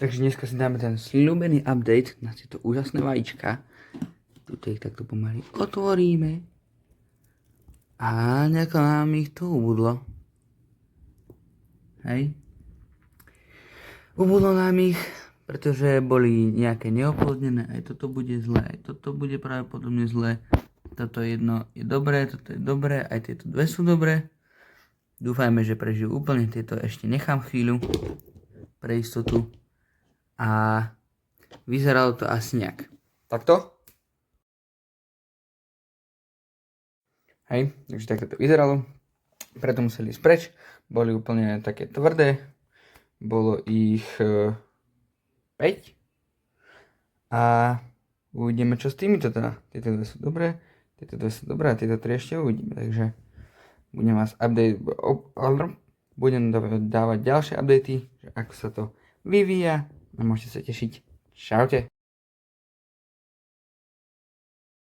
Takže dneska si dáme ten sľúbený update na tieto úžasné vajíčka. Tuto ich takto pomaly otvoríme. A nejako nám ich tu ubudlo. Hej. Ubudlo nám ich, pretože boli nejaké neoplodnené. Aj toto bude zlé, aj toto bude pravdepodobne zlé. Toto jedno je dobré, toto je dobré, aj tieto dve sú dobré. Dúfajme, že prežijú úplne, tieto ešte nechám chvíľu pre istotu. A vyzeralo to asi nejak takto. Hej, takže takto to vyzeralo. Preto museli ísť preč. Boli úplne také tvrdé. Bolo ich 5. A uvidíme, čo s týmito teda. Tieto dve sú dobré, tieto dve sú dobré a tieto tri ešte uvidíme. Takže budem vás budem dávať ďalšie updaty, že ako sa to vyvíja a môžete sa tešiť. Čaute.